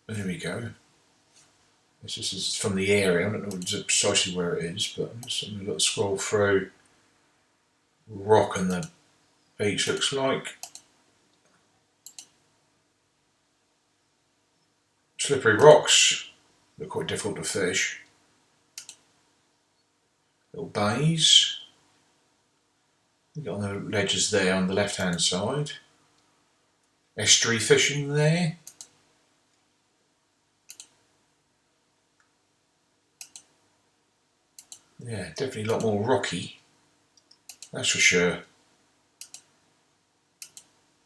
There we go. This is from the area. I don't know precisely where it is, but I'm just having a little scroll through. Rock and the beach looks like. Slippery rocks. Look quite difficult to fish. Little bays. You've got on the ledges there on the left hand side. Estuary fishing there. Yeah, definitely a lot more rocky. That's for sure.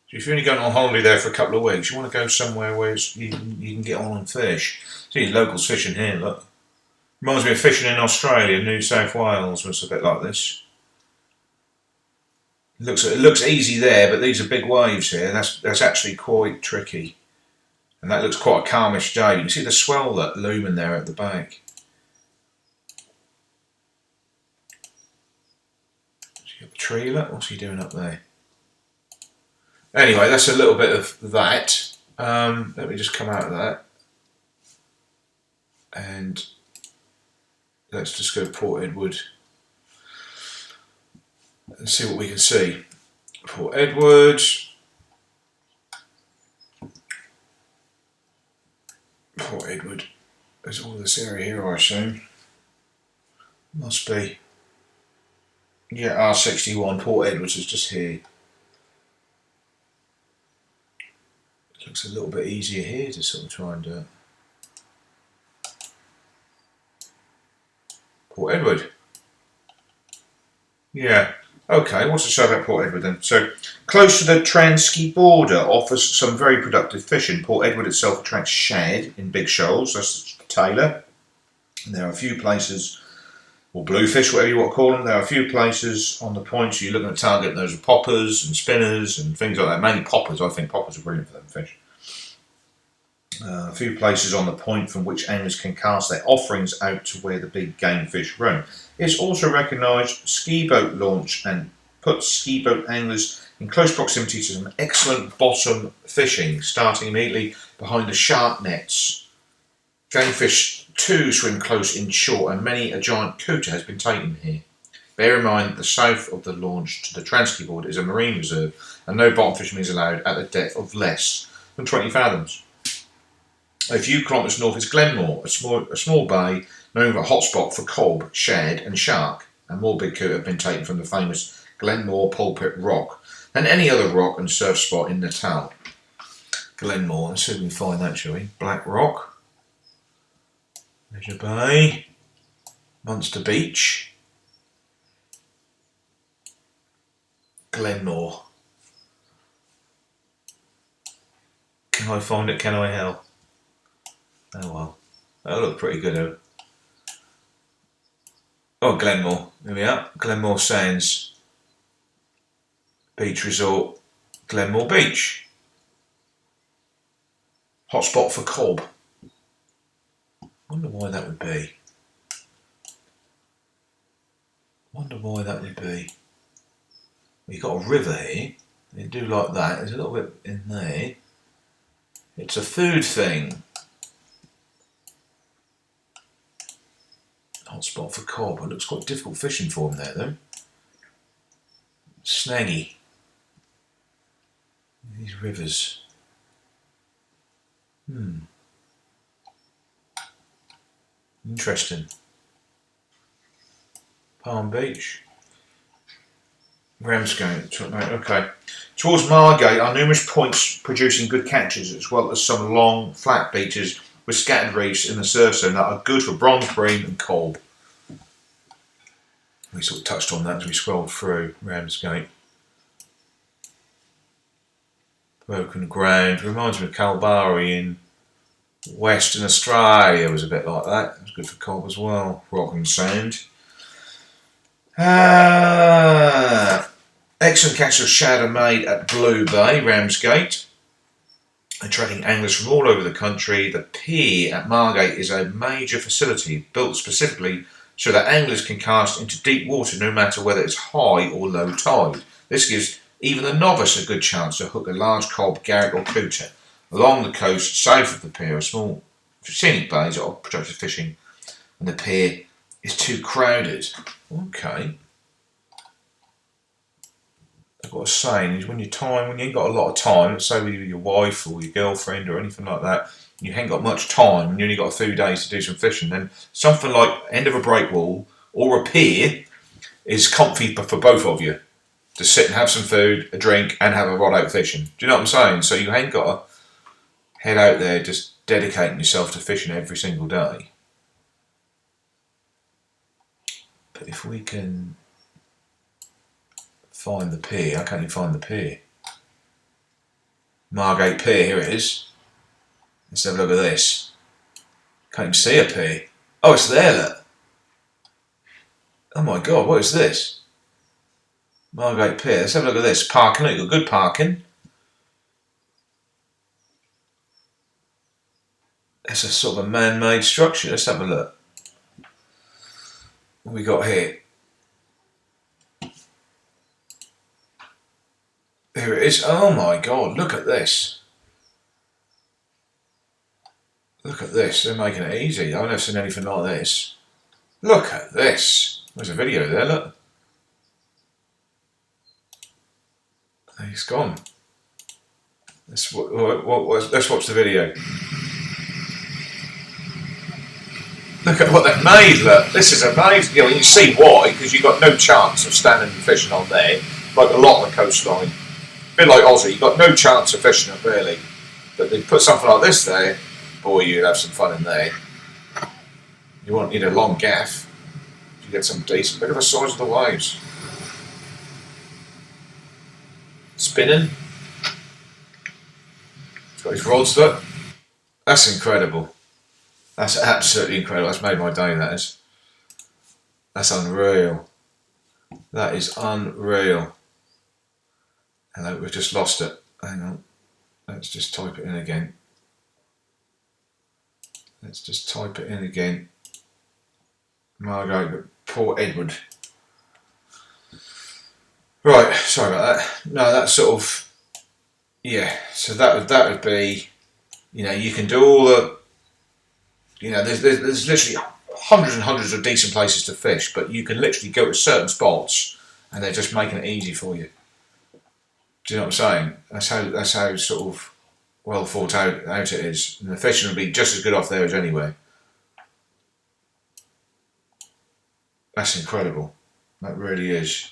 So if you're only going on holiday there for a couple of weeks, you want to go somewhere where you can get on and fish. See, locals fishing here, look. Reminds me of fishing in Australia, New South Wales was a bit like this. It looks easy there, but these are big waves here. That's actually quite tricky. And that looks quite a calmish day. You can see the swell that looming there at the back. You got the tree, look. What's he doing up there? Anyway, that's a little bit of that. Let me just come out of that. And let's just go to Port Edward and see what we can see. Port Edward. Port Edward. There's all this area here, I assume. Must be. Yeah, R61. Port Edwards is just here. It looks a little bit easier here to sort of try and do it. Port Edward. Yeah. Okay, what's to say about Port Edward then? So, close to the Transkei border, offers some very productive fishing. Port Edward itself attracts shad in big shoals, that's the tailor. And there are a few places, or bluefish, whatever you want to call them, there are a few places on the point, so you're looking at targeting those with poppers and spinners and things like that. Mainly poppers, I think poppers are brilliant for them fish. A few places on the point from which anglers can cast their offerings out to where the big game fish roam. It's also recognised ski boat launch and puts ski boat anglers in close proximity to some excellent bottom fishing, starting immediately behind the shark nets. Game fish too swim close inshore, and many a giant cooter has been taken here. Bear in mind that the south of the launch to the Transkei border is a marine reserve, and no bottom fishing is allowed at a depth of less than 20 fathoms. A few kilometres north is Glenmore, a small bay known as a hotspot for cob, shad and shark, and more big cooter have been taken from the famous Glenmore Pulpit Rock than any other rock and surf spot in Natal. Glenmore, let's see if we can find that, shall we? Black Rock, Leisure Bay, Munster Beach, Glenmore. Can I find it? Can I help? Oh well, that'll look pretty good though. Oh, Glenmore, there we are. Glenmore Sands Beach Resort, Glenmore Beach. Hotspot for cob. Wonder why that would be. Well, you've got a river here. They do like that. There's a little bit in there. It's a food thing. Hotspot for cob. It looks quite difficult fishing for them there though. Snaggy. These rivers. Interesting. Palm Beach. Ramsgate. Okay. Towards Margate are numerous points producing good catches, as well as some long, flat beaches with scattered reefs in the surf zone that are good for bronze, bream and cob. We sort of touched on that as we scrolled through Ramsgate. Broken ground. Reminds me of Kalbarri in Western Australia. Was a bit like that. It was good for cob as well. Rock and sand. Excellent catches of shad are made at Blue Bay, Ramsgate, attracting anglers from all over the country. The pier at Margate is a major facility built specifically so that anglers can cast into deep water no matter whether it's high or low tide. This gives even the novice a good chance to hook a large cob, garrick or cooter. Along the coast, south of the pier, are small scenic bays of productive fishing, and the pier is too crowded. Okay. I've got a saying is when you ain't got a lot of time, let's say with your wife or your girlfriend or anything like that, you ain't got much time and you only got a few days to do some fishing, then something like end of a break wall or a pier is comfy for both of you. To sit and have some food, a drink, and have a rod out fishing. Do you know what I'm saying? So you ain't got to head out there just dedicating yourself to fishing every single day. But if we can find the pier, how can you find the pier? Margate Pier, here it is. Let's have a look at this. Can't even see a pier. Oh, it's there, look. Oh my God, what is this? Margate Pier. Let's have a look at this. Parking. You've got good parking. It's a sort of a man-made structure. Let's have a look. What we got here? Here it is. Oh my God, look at this. Look at this. They're making it easy. I've never seen anything like this. Look at this. There's a video there, look. It's gone. Let's watch the video. Look at what they've made, look. This is amazing. You know, you see why, because you've got no chance of standing and fishing on there, like a lot of the coastline. A bit like Aussie, you've got no chance of fishing it, really. But they put something like this there, boy, you'd have some fun in there. You won't need a long gaff. You get some decent. Look at the size of the waves. Spinning. It's got his rods, look. That's incredible. That's absolutely incredible. That's made my day, that is. That's unreal. That is unreal. Hello, we've just lost it. Hang on. Let's just type it in again. Let's just type it in again. Margate, Port Edward. Right, sorry about that. No, that's sort of, yeah. So that would be, you know, you can do all the, you know, there's literally hundreds and hundreds of decent places to fish, but you can literally go to certain spots and they're just making it easy for you. Do you know what I'm saying? That's how sort of well thought out it is, and the fishing will be just as good off there as anywhere. That's incredible. That really is.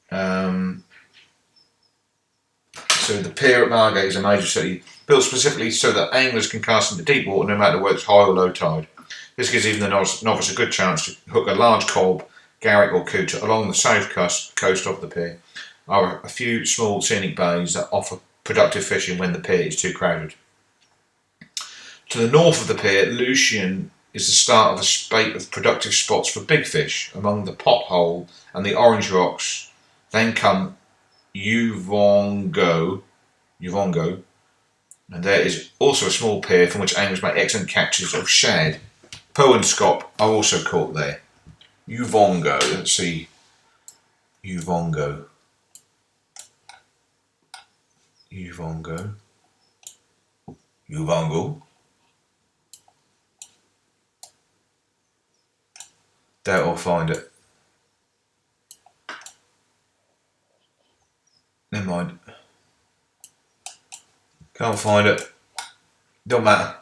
So the pier at Margate is a major city, built specifically so that anglers can cast into deep water no matter whether it's high or low tide. This gives even the novice a good chance to hook a large cob, garrick or cooter along the south coast of the pier. There are a few small scenic bays that offer productive fishing when the pier is too crowded. To the north of the pier, Lucian is the start of a spate of productive spots for big fish. Among the Pothole and the Orange Rocks, then come Uvongo, and there is also a small pier from which anglers make excellent catches of shad. Poe and Scott are also caught there. Uvongo, let's see. Uvongo. Doubt I'll find it. Never mind. Can't find it. Don't matter.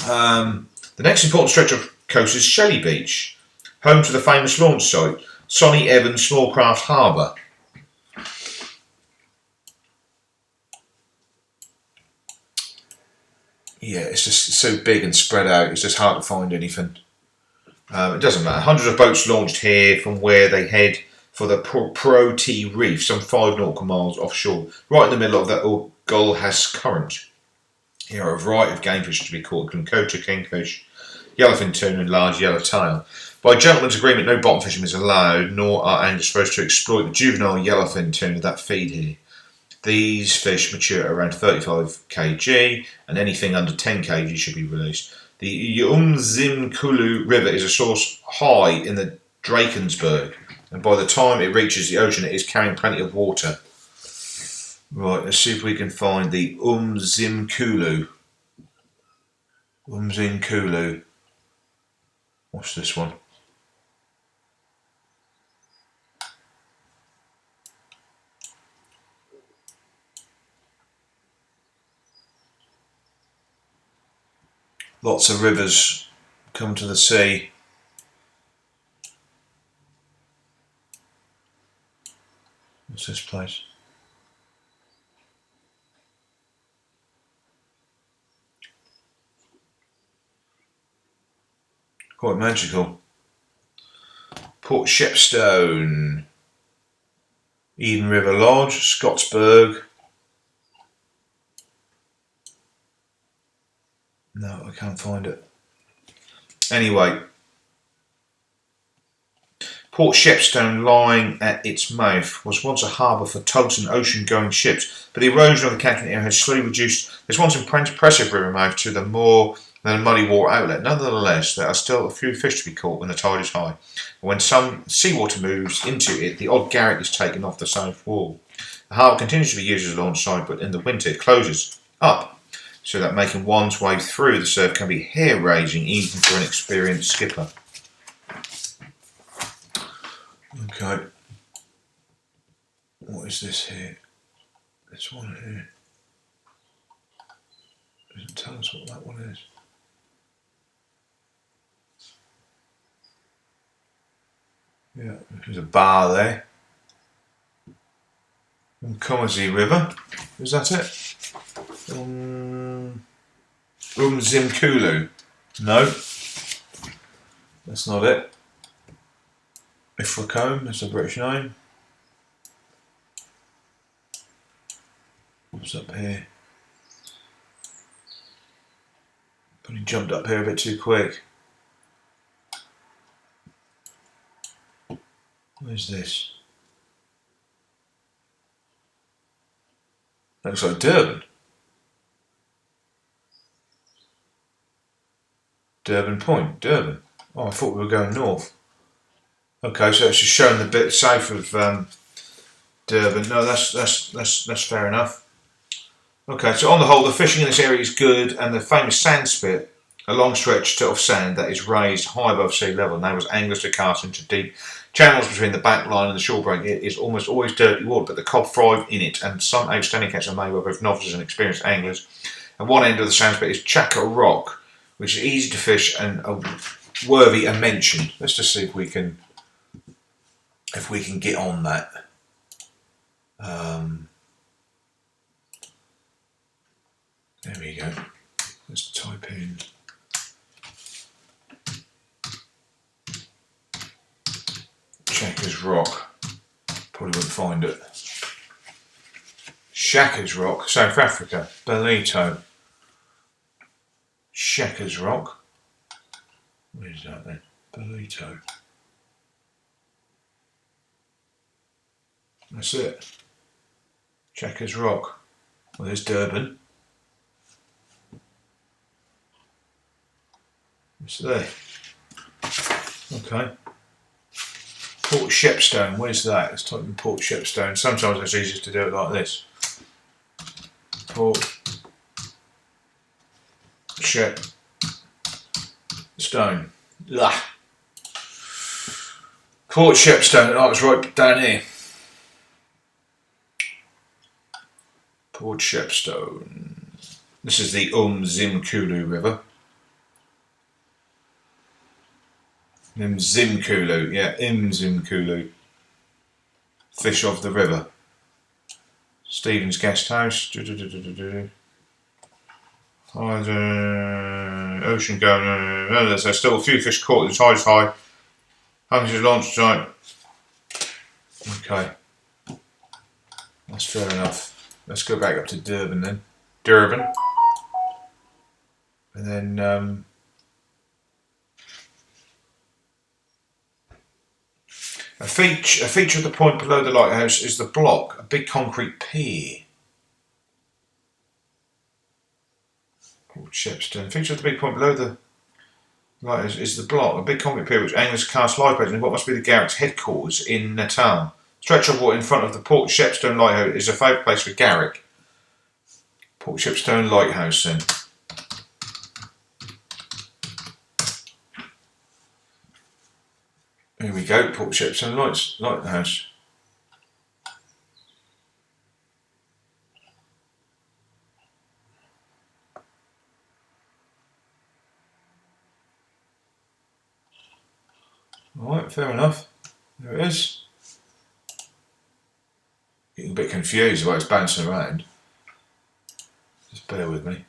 The next important stretch of coast is Shelley Beach, home to the famous launch site, Sonny Evans Small Craft Harbour. Yeah, it's just so big and spread out, it's just hard to find anything. It doesn't matter. Hundreds of boats launched here from where they head for the Pro-T Reef, some 5 nautical miles offshore, right in the middle of the Gulhas Current. Here are a variety of game fish to be caught, including coacher, kingfish, yellowfin tuna and large yellowtail. By gentleman's agreement, no bottom fishing is allowed, nor are anglers supposed to exploit the juvenile yellowfin tuna that feed here. These fish mature at around 35 kg, and anything under 10 kg should be released. The Umzimkulu River is a source high in the Drakensberg, and by the time it reaches the ocean, it is carrying plenty of water. Right, let's see if we can find the Zimkulu. Zimkulu. What's this one? Lots of rivers come to the sea. What's this place? Quite magical. Port Shepstone. Eden River Lodge, Scottsburg. No, I can't find it. Anyway, Port Shepstone, lying at its mouth, was once a harbour for tugs and ocean-going ships, but the erosion of the catchment area has slowly reduced this once impressive river mouth to the more than a muddy water outlet. Nonetheless, there are still a few fish to be caught when the tide is high. When some seawater moves into it, the odd garret is taken off the south wall. The harbour continues to be used as a launch site, but in the winter it closes up, so that making one's way through the surf can be hair-raising even for an experienced skipper. Okay. What is this here? This one here. Doesn't tell us what that one is. Yeah, there's a bar there. Comedy River. Is that it? Zimkulu. No. That's not it. Ifracombe, that's a British name. What's up here? Probably jumped up here a bit too quick. Where's this? Looks like Durban. Durban Point, Durban. Oh, I thought we were going north. Okay, so it's just showing the bit south of Durban. No, that's fair enough. Okay, so on the whole, the fishing in this area is good, and the famous sand spit, a long stretch of sand that is raised high above sea level, enables anglers to cast into deep channels between the back line and the shore break. It is almost always dirty water, but the cod thrive in it, and some outstanding catches are made by both novices and experienced anglers. At one end of the sand spit is Chaka Rock, which is easy to fish and worthy a mention. Let's just see if we can get on that. There we go. Let's type in Checkers Rock. Probably wouldn't find it. Shackers Rock, South Africa, Belito. Shackers Rock. Where is that then? Belito. That's it. Checkers Rock. Well, there's Durban. It's there. Okay. Port Shepstone. Where's that? Let's type in Port Shepstone. Sometimes it's easier to do it like this. Port Shepstone. Ugh. Port Shepstone. Oh, it's right down here. Port Shepstone. This is the Zimkulu River. Zimkulu, yeah, Zimkulu. Fish of the river. Stephen's Guest House. Ocean going. There's still a few fish caught. The tide's high. Hunting is launched tonight. Okay. That's fair enough. Let's go back up to Durban then. Durban. And then a feature of the point below the lighthouse is the block, a big concrete pier. Port Shepstone. Feature of the big point below the lighthouse is the block, a big concrete pier which anglers cast live baits in what must be the Garrett's headquarters in Natal. Stretch of water in front of the Port Shepstone Lighthouse is a favourite place for Garrick. Port Shepstone Lighthouse then. Here we go, Port Shepstone Lighthouse. Alright, fair enough. There it is. Getting a bit confused the way it's bouncing around. Just bear with me.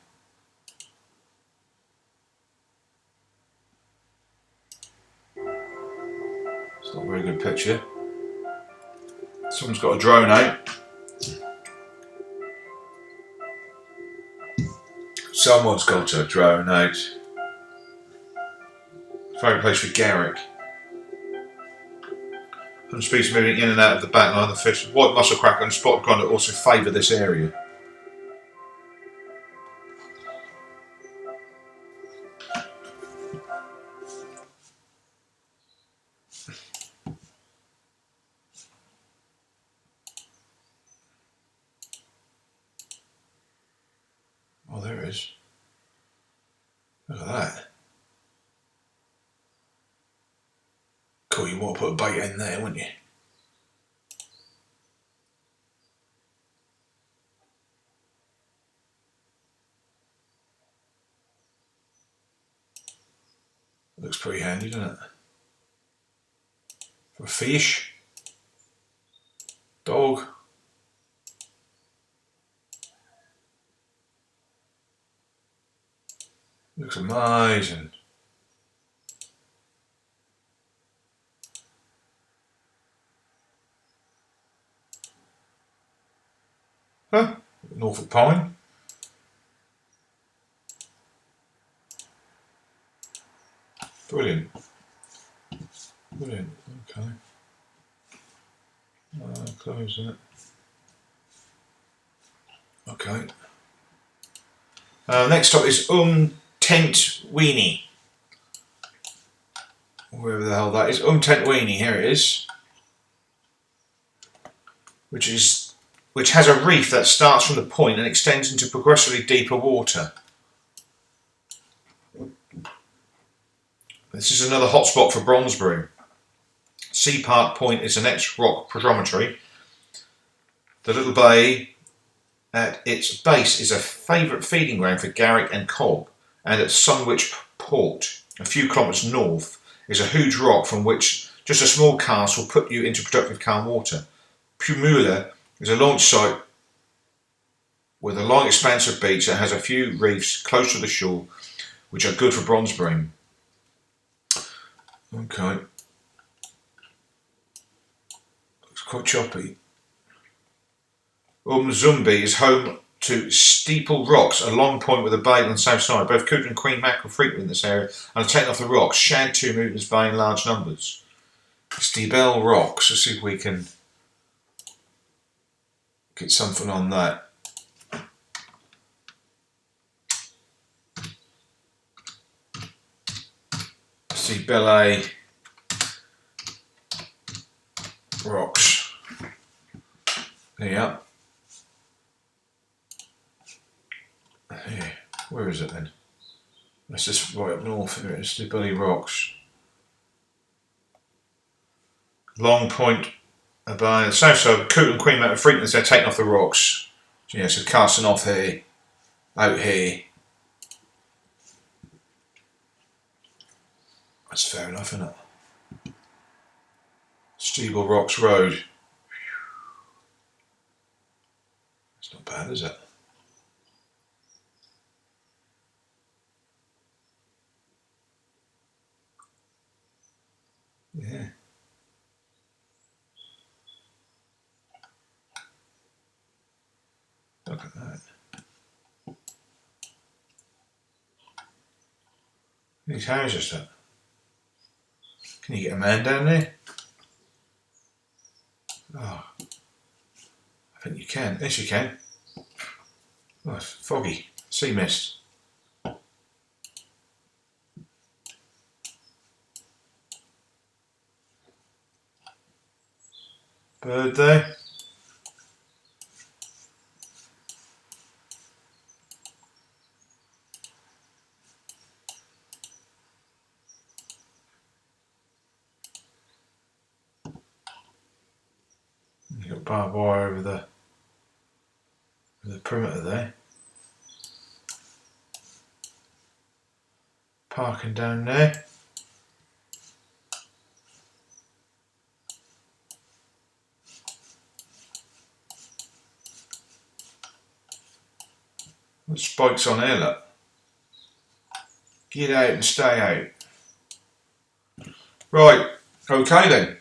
It's not a very good picture. Someone's got a drone out. Someone's got a drone out. Favourite place for Garrick. Some species moving in and out of the back line of the fish. White mussel cracker and spotted conda also favour this area. Oh, there it is. Look at that. Cool, you want to put a bait in there, wouldn't you? Looks pretty handy, doesn't it? For a fish. Dog. Looks amazing. Huh? Norfolk pine. Brilliant. Brilliant. Okay. Close that. Okay. Next up is Tent Weenie. Wherever the hell that is. Tent Weenie. Here it is. Which has a reef that starts from the point and extends into progressively deeper water. This is another hotspot for bronze bream. Sea Park Point is the next rock promontory. The little bay at its base is a favourite feeding ground for Garrick and Cobb, and at Sunwich Port, a few kilometres north, is a huge rock from which just a small cast will put you into productive calm water. Pumula is a launch site with a long expanse of beach that has a few reefs close to the shore, which are good for bronze bream. Okay. Looks quite choppy. Zumbi is home to Steeple Rocks, a long point with a bay on the south side. Both coot and queen mackerel frequent in this area and are taken off the rocks. Shad too move in this bay in large numbers. Steeple Rocks. Let's see if we can get something on that. Steeple Rocks. Yeah. Here. Where is it then? That's just right up north. Here it is. Steeple Rocks. Long point by the south side, coot and queen mackerel frequency, they're taking off the rocks. So, yeah, so casting off here, out here. That's fair enough, isn't it? Steeple Rocks Road. It's not bad, is it? Yeah. Look at that. These houses, that. Can you get a man down there? Oh, I think you can. Yes, you can. Oh, it's foggy. Sea mist. Bird there. You've got barbed wire over the perimeter there. Parking down there. The spikes on here, look. Get out and stay out. Right, okay then.